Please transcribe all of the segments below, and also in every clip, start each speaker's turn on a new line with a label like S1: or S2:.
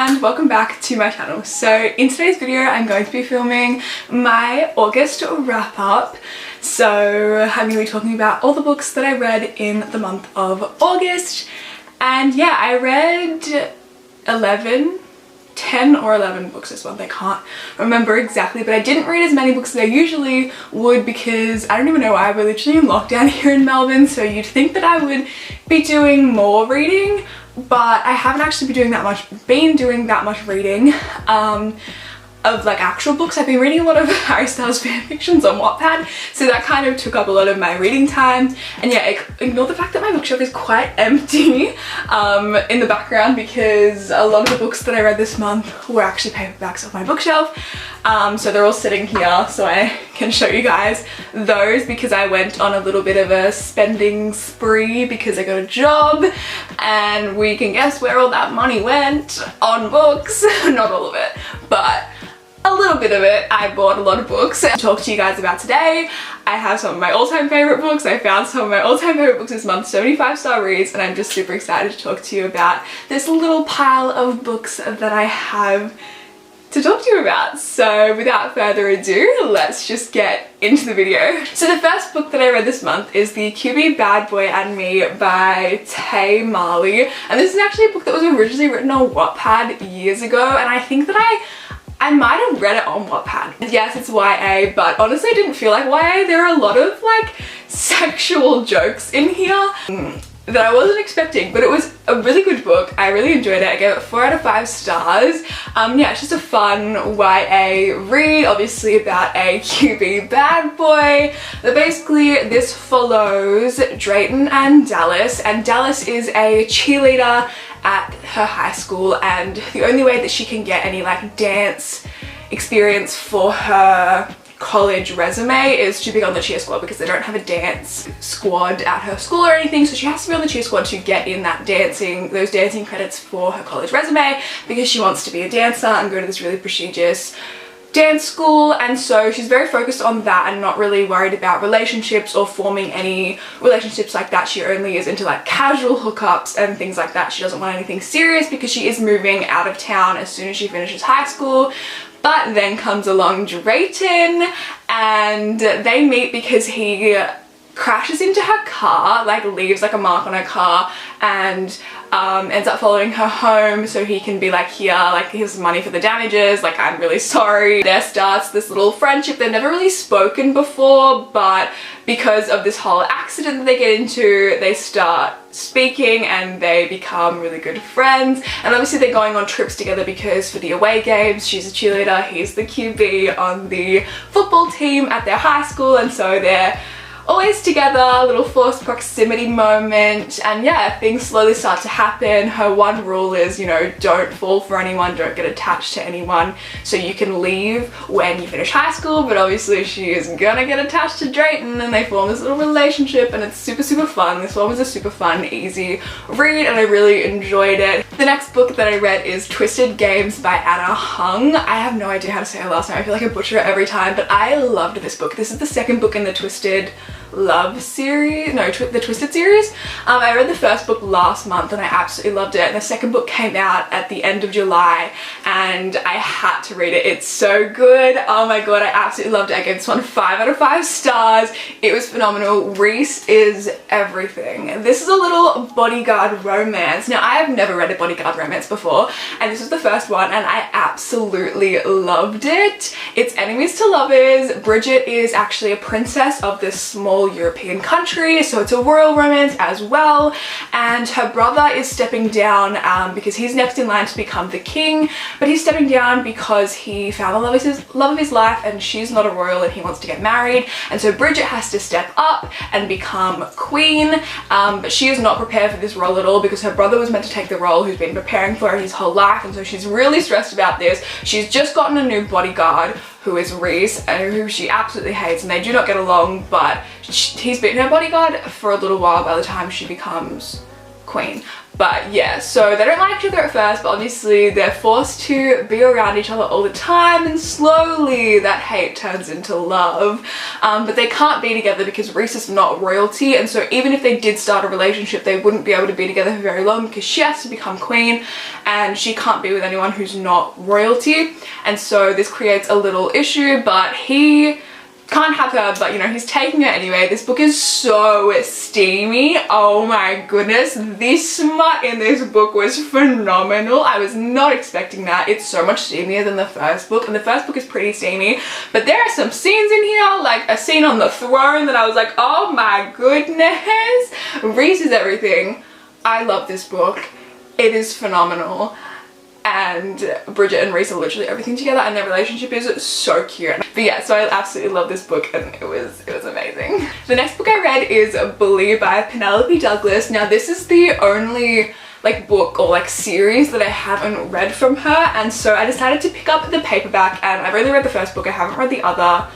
S1: and welcome back to my channel. So in today's video I'm going to be filming my August wrap up. So I'm going to be talking about all the books that I read in the month of August, and yeah, I read 10 or 11 books this month. I can't remember exactly, but I didn't read as many books as I usually would because I don't even know why. We're literally in lockdown here in Melbourne, so you'd think that I would be doing more reading, but I haven't actually been doing that much reading of like actual books. I've been reading a lot of Harry Styles fanfictions on Wattpad, so that kind of took up a lot of my reading time. And yeah, ignore the fact that my bookshelf is quite empty in the background because a lot of the books that I read this month were actually paperbacks off my bookshelf. So they're all sitting here so I can show you guys those because I went on a little bit of a spending spree because I got a job, and we can guess where all that money went on books. Not all of it, but a little bit of it. I bought a lot of books to talk to you guys about today. I have some of my all-time favorite books. I found some of my all-time favorite books this month, 75-star reads, and I'm just super excited to talk to you about this little pile of books that I have to talk to you about. So without further ado, let's just get into the video. So the first book that I read this month is The QB Bad Boy and Me by Tay Marley, and this is actually a book that was originally written on Wattpad years ago, and I think that I might have read it on Wattpad. Yes, it's YA, but honestly I didn't feel like YA. There are a lot of like sexual jokes in here that I wasn't expecting, but it was a really good book. I really enjoyed it. I gave it 4 out of 5 stars. Yeah, it's just a fun YA read, obviously about a QB bad boy. But basically this follows Drayton and Dallas is a cheerleader at her high school, and the only way that she can get any like dance experience for her college resume is to be on the cheer squad because they don't have a dance squad at her school or anything, so she has to be on the cheer squad to get in that those dancing credits for her college resume because she wants to be a dancer and go to this really prestigious dance school. And so she's very focused on that and not really worried about relationships or forming any relationships like that. She only is into like casual hookups and things like that. She doesn't want anything serious because she is moving out of town as soon as she finishes high school. But then comes along Drayton, and they meet because he crashes into her car, like leaves like a mark on her car, and ends up following her home so he can be like, here, like here's money for the damages, like I'm really sorry. There starts this little friendship. They've never really spoken before, but because of this whole accident that they get into, they start speaking and they become really good friends. And obviously they're going on trips together because for the away games, she's a cheerleader, he's the QB on the football team at their high school, and so they're always together, a little forced proximity moment. And yeah, things slowly start to happen. Her one rule is, you know, don't fall for anyone, don't get attached to anyone, so you can leave when you finish high school. But obviously she is gonna get attached to Drayton, and they form this little relationship, and it's super fun. This one was a super fun, easy read, and I really enjoyed it. The next book that I read is Twisted Games by Anna Hung. I have no idea how to say her last name. I feel like I butcher it every time, but I loved this book. This is the second book in the Twisted Love series, no, the Twisted series. I read the first book last month and I absolutely loved it, and the second book came out at the end of July and I had to read it. It's so good. Oh my god, I absolutely loved it. I gave this one 5 out of 5 stars. It was phenomenal. Reese is everything. This is a little bodyguard romance. Now, I have never read a bodyguard romance before, and this was the first one, and I absolutely loved it. It's enemies to lovers. Bridget is actually a princess of this small European country, so it's a royal romance as well, and her brother is stepping down because he's next in line to become the king, but he's stepping down because he found the love of his life, and she's not a royal and he wants to get married, and so Bridget has to step up and become queen, but she is not prepared for this role at all because her brother was meant to take the role who's been preparing for her his whole life, and so she's really stressed about this. She's just gotten a new bodyguard who is Reese, and who she absolutely hates, and they do not get along, but he's been her bodyguard for a little while by the time she becomes queen. But yeah, so they don't like each other at first, but obviously they're forced to be around each other all the time, and slowly that hate turns into love. But they can't be together because Reese is not royalty, and so even if they did start a relationship, they wouldn't be able to be together for very long because she has to become queen and she can't be with anyone who's not royalty. And so this creates a little issue, but he can't have her, but you know, he's taking her anyway. This book is so steamy. Oh my goodness, the smut in this book was phenomenal. I was not expecting that. It's so much steamier than the first book, and the first book is pretty steamy, but there are some scenes in here, like a scene on the throne, that I was like, oh my goodness. Reese is everything. I love this book. It is phenomenal. And Bridget and Reese are literally everything together, and their relationship is so cute. But yeah, so I absolutely love this book, and it was amazing. The next book I read is Bully by Penelope Douglas. Now this is the only like book or like series that I haven't read from her, and so I decided to pick up the paperback, and I've only read the first book. I haven't read the other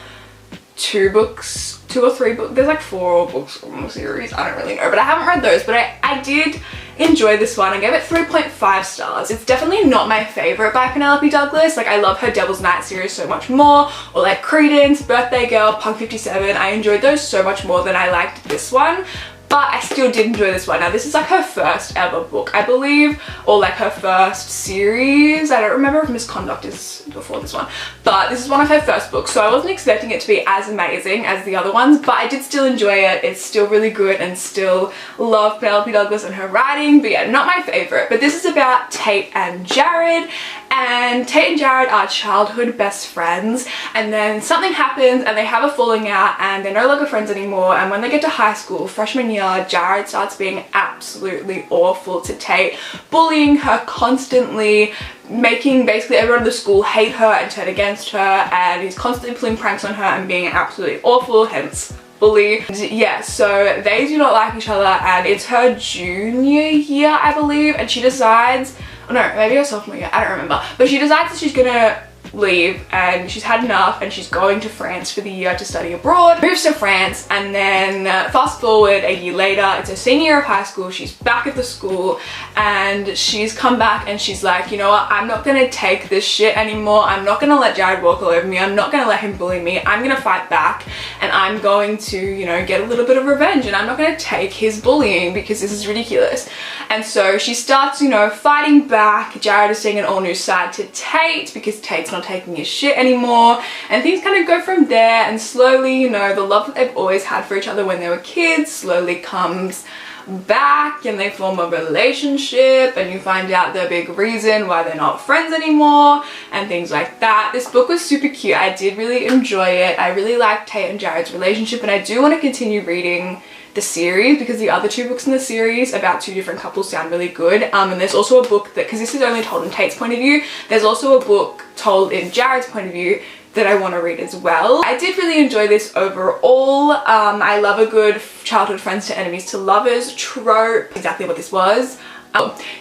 S1: two or three books. There's like 4 books from the series, I don't really know, but I haven't read those. But I did enjoy this one. I gave it 3.5 stars. It's definitely not my favorite by Penelope Douglas. Like, I love her Devil's Night series so much more, or like Credence, Birthday Girl, Punk 57. I enjoyed those so much more than I liked this one. But I still did enjoy this one. Now this is like her first ever book, I believe, or like her first series. I don't remember if Misconduct is before this one, but this is one of her first books, so I wasn't expecting it to be as amazing as the other ones, but I did still enjoy it. It's still really good, and still love Penelope Douglas and her writing, but yeah, not my favorite. But this is about Tate and Jared, and Tate and Jared are childhood best friends, and then something happens and they have a falling out and they're no longer friends anymore. And when they get to high school, freshman year, Jared starts being absolutely awful to Tate, bullying her constantly, making basically everyone in the school hate her and turn against her, and he's constantly pulling pranks on her and being absolutely awful, hence bully. Yeah, so they do not like each other, and it's her junior year, I believe, and she decides, oh no, maybe her sophomore year, I don't remember, but she decides that she's gonna leave and she's had enough, and she's going to France for the year to study abroad. Moves to France, and then fast forward a year later, it's her senior year of high school, she's back at the school, and she's come back and she's like, you know what, I'm not gonna take this shit anymore. I'm not gonna let Jared walk all over me. I'm not gonna let him bully me. I'm gonna fight back, and I'm going to, you know, get a little bit of revenge, and I'm not gonna take his bullying because this is ridiculous. And so she starts, you know, fighting back. Jared is seeing an all new side to Tate because Tate's not taking his shit anymore, and things kind of go from there. And slowly, you know, the love that they've always had for each other when they were kids slowly comes back, and they form a relationship, and you find out the big reason why they're not friends anymore and things like that. This book was super cute. I did really enjoy it. I really liked Tate and Jared's relationship, and I do want to continue reading the series because the other 2 books in the series about 2 different couples sound really good. And there's also a book that, because this is only told in Tate's point of view, there's also a book told in Jared's point of view that I want to read as well. I did really enjoy this overall. I love a good childhood friends to enemies to lovers trope. Exactly what this was.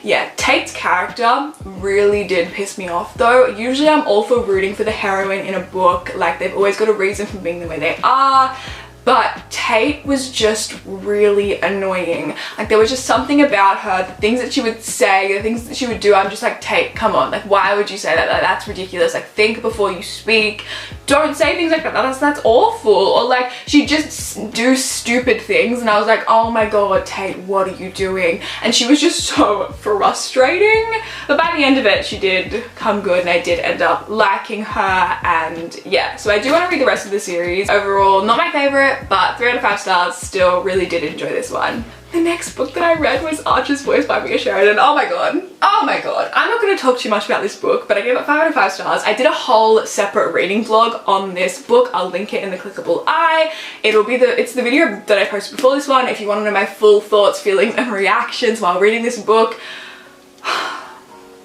S1: Yeah, Tate's character really did piss me off though. Usually I'm all for rooting for the heroine in a book, like they've always got a reason for being the way they are. But Tate was just really annoying. Like, there was just something about her, the things that she would say, the things that she would do, I'm just like, Tate, come on, like, why would you say that? Like, that's ridiculous. Like, think before you speak. Don't say things like that. That's awful. Or like, she'd just do stupid things, and I was like, oh my god, Tate, what are you doing? And she was just so frustrating. But by the end of it, she did come good, and I did end up liking her. And yeah, so I do want to read the rest of the series. Overall, not my favorite, but 3 out of 5 stars. Still really did enjoy this one. The next book that I read was Archer's Voice by Mia Sheridan. Oh my god. Oh my god. I'm not going to talk too much about this book, but I gave it 5 out of 5 stars. I did a whole separate reading vlog on this book. I'll link it in the clickable eye. It's the video that I posted before this one if you want to know my full thoughts, feelings, and reactions while reading this book.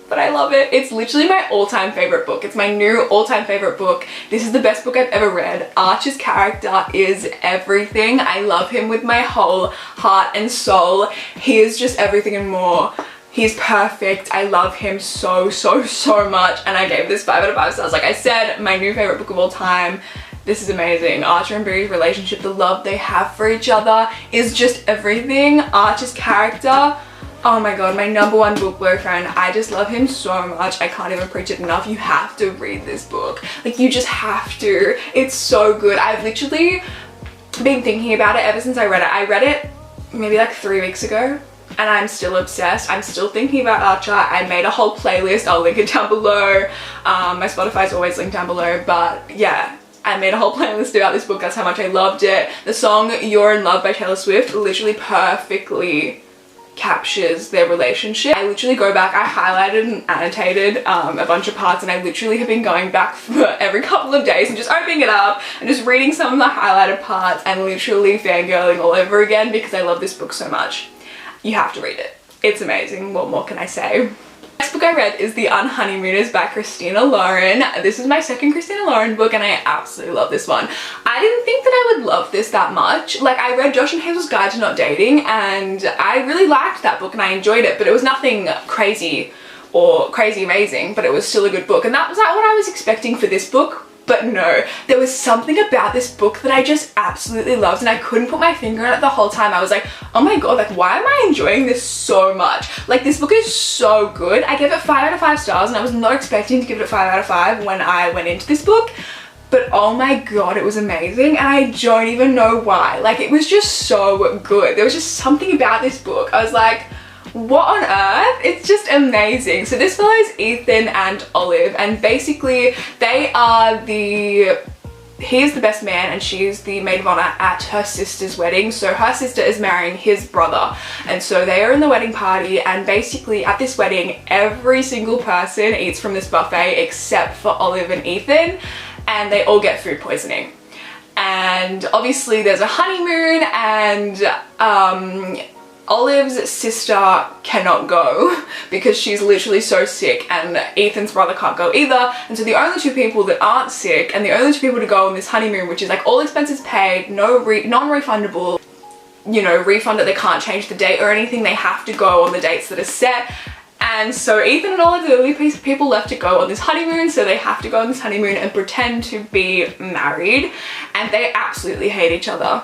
S1: But I love it. It's literally my all-time favorite book. It's my new all-time favorite book. This is the best book I've ever read. Archer's character is everything. I love him with my whole heart and soul. He is just everything and more. He's perfect. I love him so, so, so much. And I gave this 5 out of 5 stars. Like I said, my new favorite book of all time. This is amazing. Archer and Bree's relationship, the love they have for each other is just everything. Archer's character, Oh my god, my number one book boyfriend. I just love him so much. I can't even preach it enough. You have to read this book. Like, you just have to. It's so good. I've literally been thinking about it ever since I read it. I read it maybe like 3 weeks ago and I'm still obsessed. I'm still thinking about Archer. I made a whole playlist. I'll link it down below. My Spotify is always linked down below, but yeah. I made a whole playlist about this book. That's how much I loved it. The song You're in Love by Taylor Swift literally perfectly captures their relationship. I literally go back, I highlighted and annotated a bunch of parts, and I literally have been going back for every couple of days and just opening it up and just reading some of the highlighted parts and literally fangirling all over again because I love this book so much. You have to read it. It's amazing. What more can I say? The next book I read is The Honeymooners by Christina Lauren. This is my second Christina Lauren book and I absolutely love this one. I didn't think that I would love this that much. Like, I read Josh and Hazel's Guide to Not Dating and I really liked that book and I enjoyed it, but it was nothing crazy or crazy amazing, but it was still a good book. And that was like what I was expecting for this book. But no, there was something about this book that I just absolutely loved and I couldn't put my finger on it the whole time. I was like, oh my god, like, why am I enjoying this so much? Like, this book is so good. I gave it 5 out of 5 stars and I was not expecting to give it 5 out of 5 when I went into this book. But oh my god, it was amazing and I don't even know why. Like, it was just so good. There was just something about this book. I was like, what on earth? It's just amazing. So this follows Ethan and Olive and basically they are he is the best man and she's the maid of honor at her sister's wedding. So her sister is marrying his brother and so they are in the wedding party and basically at this wedding every single person eats from this buffet except for Olive and Ethan and they all get food poisoning. And obviously there's a honeymoon and Olive's sister cannot go because she's literally so sick and Ethan's brother can't go either, and so the only two people that aren't sick and the only two people to go on this honeymoon, which is like all expenses paid, non-refundable, you know, refunded, they can't change the date or anything, they have to go on the dates that are set. And so Ethan and Olive are the only people left to go on this honeymoon, so they have to go on this honeymoon and pretend to be married, and they absolutely hate each other.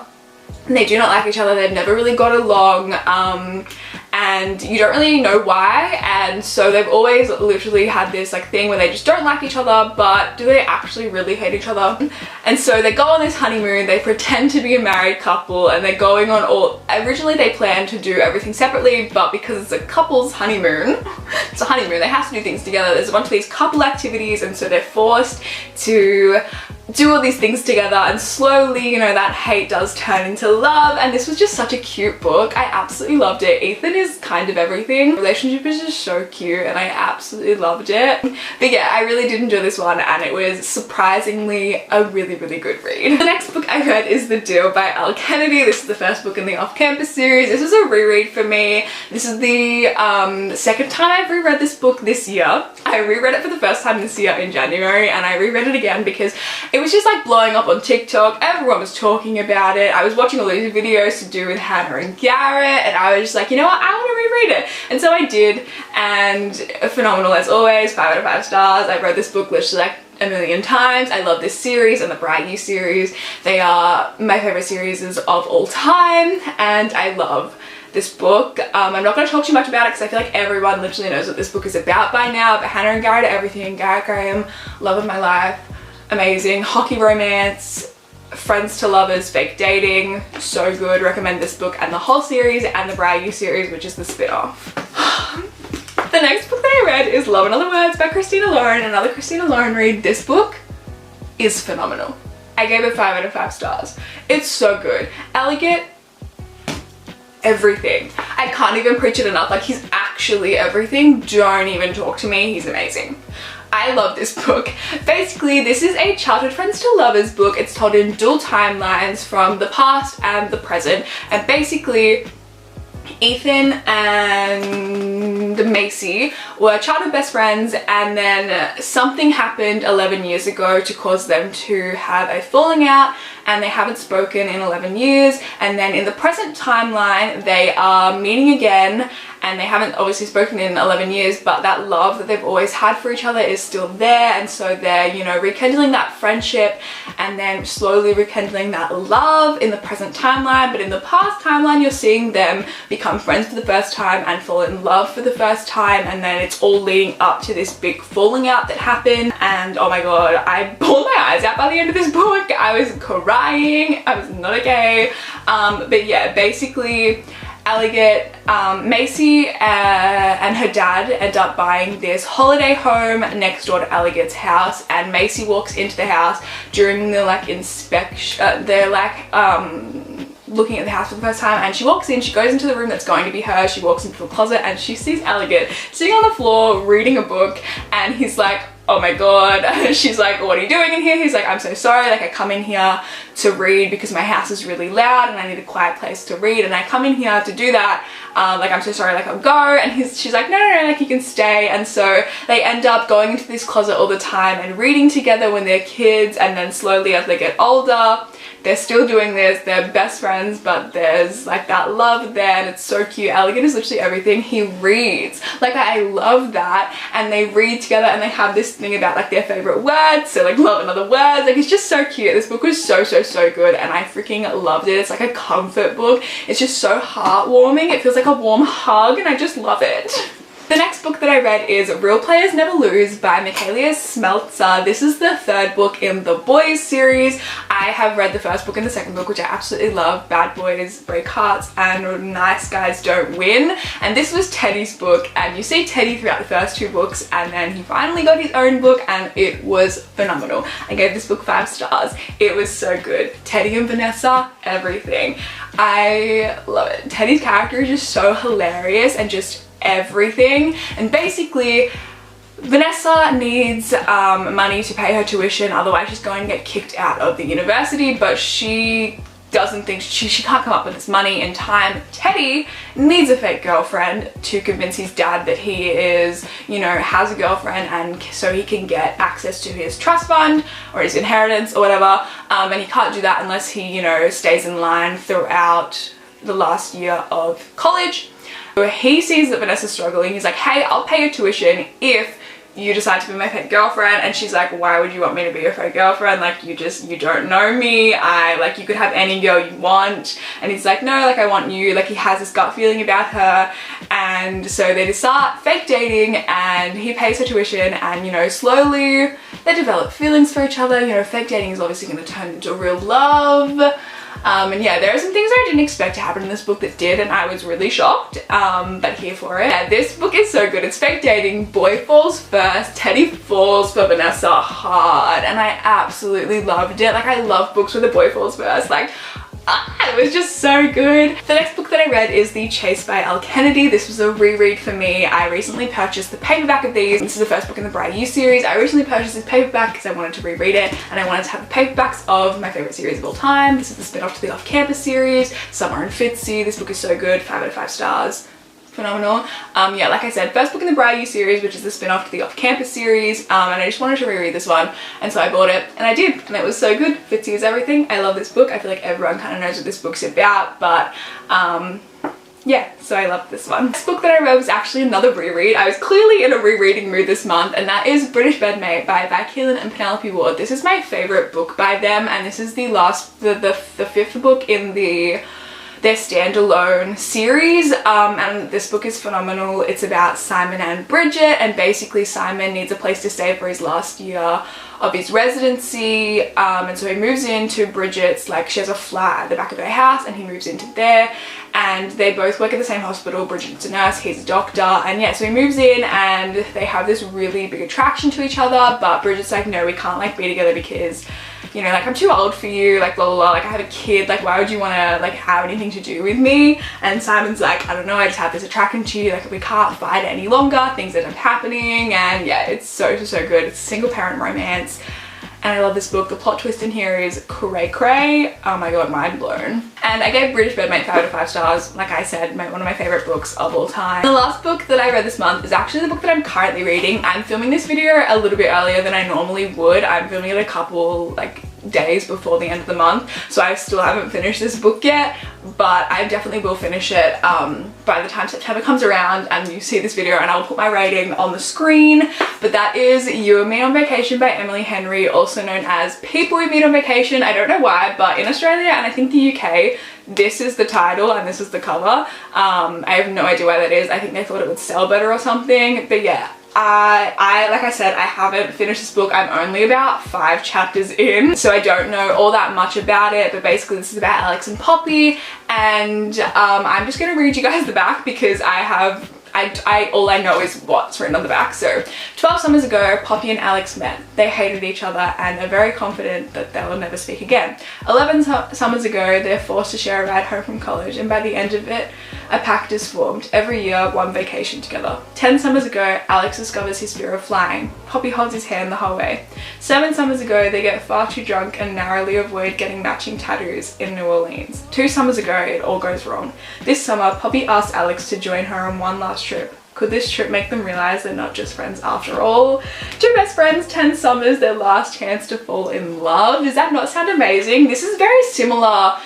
S1: And they do not like each other, they've never really got along, and you don't really know why, and so they've always literally had this like thing where they just don't like each other, but do they actually really hate each other? And so they go on this honeymoon, they pretend to be a married couple, and they're going on originally they planned to do everything separately, but because it's a couple's honeymoon, it's a honeymoon, they have to do things together, there's a bunch of these couple activities, and so they're forced to do all these things together, and slowly, you know, that hate does turn into love. And this was just such a cute book. I absolutely loved it. Ethan is kind of everything. The relationship is just so cute and I absolutely loved it. But yeah, I really did enjoy this one and it was surprisingly a really, really good read. The next book I read is The Deal by Elle Kennedy. This is the first book in the Off Campus series. This was a reread for me. This is the second time I've reread this book this year. I reread it for the first time this year in January and I reread it again because it was just like blowing up on TikTok. Everyone was talking about it. I was watching all these videos to do with Hannah and Garrett and I was just like, you know what, I want to reread it. And so I did, and phenomenal as always, 5 out of 5 stars. I've read this book literally like a million times. I love this series and the Bride You series. They are my favorite series of all time and I love this book. I'm not going to talk too much about it because I feel like everyone literally knows what this book is about by now, but Hannah and Garrett are everything. Garrett Graham, love of my life, amazing. Hockey romance, friends to lovers, fake dating, so good. Recommend this book and the whole series and the Bride You series, which is the spin-off. The next book that I read is Love in Other Words by Christina Lauren, another Christina Lauren read. This book is phenomenal. I gave it 5 out of 5 stars. It's so good. Elegant, everything. I can't even preach it enough. Like, he's actually everything. Don't even talk to me. He's amazing. I love this book. Basically, this is a childhood friends to lovers book. It's told in dual timelines from the past and the present. And basically, Ethan and Macy were childhood best friends, and then something happened 11 years ago to cause them to have a falling out, and they haven't spoken in 11 years, and then in the present timeline they are meeting again, and they haven't obviously spoken in 11 years, but that love that they've always had for each other is still there, and so they're, you know, rekindling that friendship and then slowly rekindling that love in the present timeline. But in the past timeline, you're seeing them become friends for the first time and fall in love for the first time, and then it's all leading up to this big falling out that happened. And oh my god, I bawled my eyes out by the end of this book. I was crying. I was not okay. But yeah, basically Elliot, Macy and her dad end up buying this holiday home next door to Elliot's house, and Macy walks into the house during the like inspection, they're like looking at the house for the first time, and she walks in, she goes into the room that's going to be hers, she walks into the closet and she sees Elliot sitting on the floor reading a book, and he's like, oh my god. She's like, what are you doing in here? He's like, I'm so sorry, like I come in here to read because my house is really loud and I need a quiet place to read, and I come in here to do that, like I'm so sorry, like I'll go. And she's like, no, like you can stay. And so they end up going into this closet all the time and reading together when they're kids, and then slowly as they get older they're still doing this, they're best friends, but there's like that love there, and it's so cute. Elliot is literally everything. He reads, like I love that, and they read together and they have this thing about like their favorite words, so like love and other words, like it's just so cute. This book was so good, and I freaking loved it. It's like a comfort book. It's just so heartwarming. It feels like a warm hug, and I just love it. The next book that I read is Real Players Never Lose by Michaela Smeltzer. This is the third book in the Boys series. I have read the first book and the second book, which I absolutely love, Bad Boys Break Hearts and Nice Guys Don't Win. And this was Teddy's book, and you see Teddy throughout the first two books, and then he finally got his own book, and it was phenomenal. I gave this book 5 stars. It was so good. Teddy and Vanessa, everything. I love it. Teddy's character is just so hilarious and just everything. And basically Vanessa needs money to pay her tuition, otherwise she's going to get kicked out of the university, but she doesn't think she can't come up with this money in time. Teddy needs a fake girlfriend to convince his dad that he is, you know, has a girlfriend, and so he can get access to his trust fund or his inheritance or whatever, and he can't do that unless he, you know, stays in line throughout the last year of college. So he sees that Vanessa's struggling. He's like, hey, I'll pay your tuition if you decide to be my fake girlfriend. And she's like, why would you want me to be your fake girlfriend? Like, you don't know me. You could have any girl you want. And he's like, no, like I want you. Like he has this gut feeling about her. And so they just start fake dating, and he pays her tuition, and you know, slowly they develop feelings for each other. You know, fake dating is obviously going to turn into real love. And yeah, there are some things I didn't expect to happen in this book that did, and I was really shocked, but here for it. Yeah, this book is so good. It's fake dating. Boy falls first. Teddy falls for Vanessa hard, and I absolutely loved it. Like, I love books where the boy falls first. Like, it was just so good. The next book that I read is The Chase by Elle Kennedy. This was a reread for me. I recently purchased the paperback of these. This is the first book in the Bright You series. I recently purchased this paperback because I wanted to reread it, and I wanted to have the paperbacks of my favorite series of all time. This is the spin-off to the Off Campus series, Summer and Fitzy. This book is so good. 5 out of 5 stars. Phenomenal. Yeah, like I said, first book in the Bright You series, which is the spin-off to the Off Campus series, and I just wanted to reread this one, and so I bought it, and I did, and it was so good. Fitzy is everything. I love this book. I feel like everyone kind of knows what this book's about, but yeah, so I love this one. This book that I read was actually another reread. I was clearly in a rereading mood this month, and that is British Bedmate by Vi Keelan and Penelope Ward. This is my favorite book by them, and this is the fifth book in their standalone series, and this book is phenomenal. It's about Simon and Bridget, and basically Simon needs a place to stay for his last year of his residency, and so he moves into Bridget's, like, she has a flat at the back of her house, and he moves into there, and they both work at the same hospital. Bridget's a nurse, he's a doctor, and yeah, so he moves in, and they have this really big attraction to each other, but Bridget's like, no, we can't like be together because, you know, like, I'm too old for you, like, blah, blah, blah, like, I have a kid, like, why would you want to, like, have anything to do with me? And Simon's like, I don't know, I just have this attraction to you, like, we can't fight it any longer, things end up happening, and yeah, it's so good. It's a single parent romance, and I love this book. The plot twist in here is cray cray. Oh my god, mind blown. And I gave British Bedmate 5 out of 5 stars. Like I said, one of my favorite books of all time. The last book that I read this month is actually the book that I'm currently reading. I'm filming this video a little bit earlier than I normally would. I'm filming it a couple, like, days before the end of the month, so I still haven't finished this book yet, but I definitely will finish it by the time September comes around and you see this video, and I'll put my rating on the screen. But that is You and Me on Vacation by Emily Henry, also known as People We Meet on Vacation. I don't know why, but in Australia and I think the UK, this is the title and this is the cover. I have no idea why that is. I think they thought it would sell better or something, but yeah. Like I said, I haven't finished this book. I'm only about 5 chapters in, so I don't know all that much about it, but basically this is about Alex and Poppy, and I'm just gonna read you guys the back because all I know is what's written on the back. So 12 summers ago, Poppy and Alex met. They hated each other and are very confident that they will never speak again. 11 summers ago, they're forced to share a ride home from college, and by the end of it, a pact is formed. Every year, one vacation together. 10 summers ago, Alex discovers his fear of flying. Poppy holds his hand the whole way. 7 summers ago, they get far too drunk and narrowly avoid getting matching tattoos in New Orleans. 2 summers ago, it all goes wrong. This summer, Poppy asks Alex to join her on one last trip. Could this trip make them realize they're not just friends after all? 2 best friends, 10 summers, their last chance to fall in love. Does that not sound amazing? This is very similar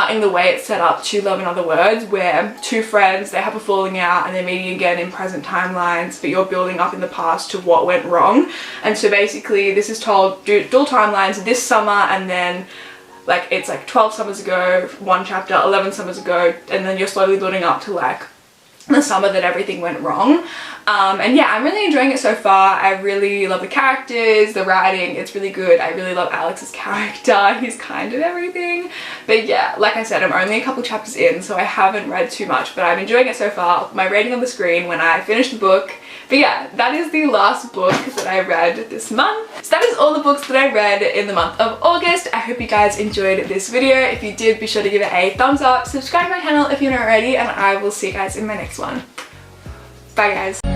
S1: in the way it's set up to Love in Other Words, where 2 friends, they have a falling out and they're meeting again in present timelines, but you're building up in the past to what went wrong. And so basically this is told dual timelines, this summer, and then like it's like 12 summers ago, 1 chapter, 11 summers ago, and then you're slowly building up to like the summer that everything went wrong. And yeah, I'm really enjoying it so far. I really love the characters, the writing, it's really good. I really love Alex's character, he's kind of everything. But yeah, like I said, I'm only a couple chapters in, so I haven't read too much, but I'm enjoying it so far. My rating on the screen when I finish the book. But yeah, that is the last book that I read this month. So that is all the books that I read in the month of August. I hope you guys enjoyed this video. If you did, be sure to give it a thumbs up, subscribe to my channel if you're not already, and I will see you guys in my next one. Bye guys.